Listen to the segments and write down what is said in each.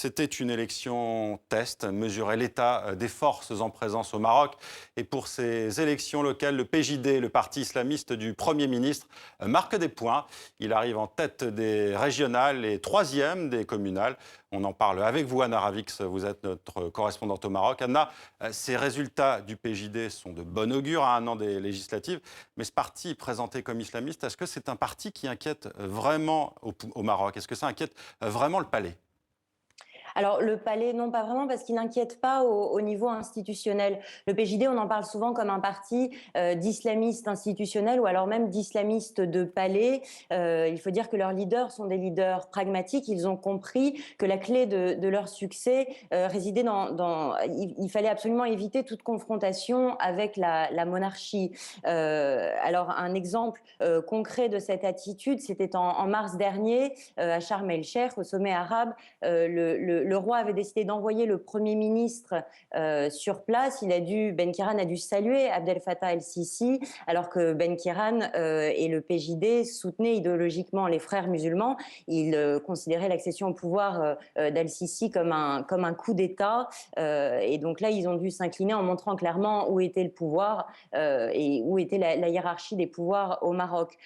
C'était une élection test, mesurer l'état des forces en présence au Maroc. Et pour ces élections locales, le PJD, le parti islamiste du Premier ministre, marque des points. Il arrive en tête des régionales et troisième des communales. On en parle avec vous, Anna Ravix, vous êtes notre correspondante au Maroc. Anna, ces résultats du PJD sont de bon augure à un an des législatives. Mais ce parti présenté comme islamiste, est-ce que c'est un parti qui inquiète vraiment au Maroc? Est-ce que ça inquiète vraiment le palais? Alors le palais, non pas vraiment, parce qu'il n'inquiète pas au niveau institutionnel. Le PJD, on en parle souvent comme un parti d'islamistes institutionnels ou alors même d'islamistes de palais. Il faut dire que leurs leaders sont des leaders pragmatiques. Ils ont compris que la clé de leur succès résidait il fallait absolument éviter toute confrontation avec la monarchie. Alors un exemple concret de cette attitude, c'était en mars dernier à Sharm el-Sheikh, au sommet arabe. Le roi avait décidé d'envoyer le Premier ministre sur place. Ben Kiran a dû saluer Abdel Fattah el-Sisi, alors que Ben Kiran et le PJD soutenaient idéologiquement les frères musulmans. Ils considéraient l'accession au pouvoir d'al-Sisi comme un coup d'État. Et donc là, ils ont dû s'incliner en montrant clairement où était le pouvoir et où était la hiérarchie des pouvoirs au Maroc.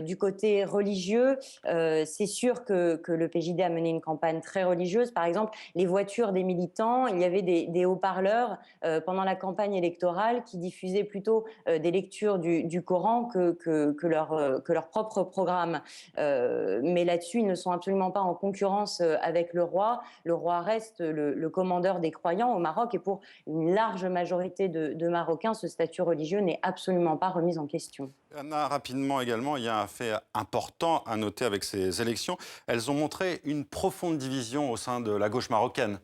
Du côté religieux, c'est sûr que le PJD a mené une campagne très religieuse. Par exemple, les voitures des militants, il y avait des haut-parleurs pendant la campagne électorale qui diffusaient plutôt des lectures du Coran que leur propre programme. Mais là-dessus, ils ne sont absolument pas en concurrence avec le roi. Le roi reste le commandeur des croyants au Maroc et pour une large majorité de Marocains, ce statut religieux n'est absolument pas remis en question. Anna, rapidement également, il y a un fait important à noter avec ces élections. Elles ont montré une profonde division au sein de la gauche marocaine.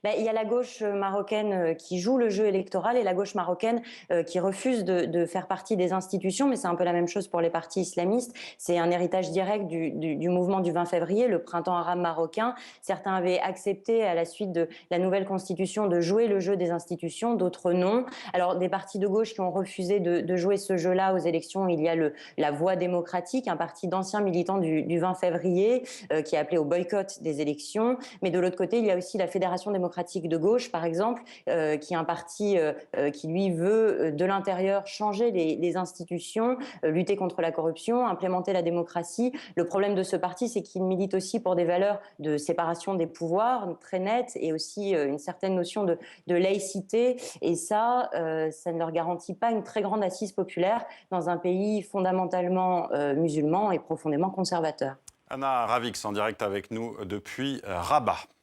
Ben, il y a la gauche marocaine qui joue le jeu électoral et la gauche marocaine qui refuse de faire partie des institutions, mais c'est un peu la même chose pour les partis islamistes. C'est un héritage direct du mouvement du 20 février, le printemps arabe marocain. Certains avaient accepté à la suite de la nouvelle constitution de jouer le jeu des institutions, d'autres non. Alors des partis de gauche qui ont refusé de jouer ce jeu-là aux élections, il y a la Voix démocratique, un parti d'anciens militants du 20 février qui a appelé au boycott des élections. Mais de l'autre côté, il y a aussi la Fédération démocratique de gauche, par exemple, qui est un parti qui, lui, veut de l'intérieur changer les institutions, lutter contre la corruption, implémenter la démocratie. Le problème de ce parti, c'est qu'il milite aussi pour des valeurs de séparation des pouvoirs très nettes et aussi une certaine notion de laïcité. Et ça ne leur garantit pas une très grande assise populaire dans un pays fondamentalement musulman et profondément conservateur. Anna Ravix en direct avec nous depuis Rabat.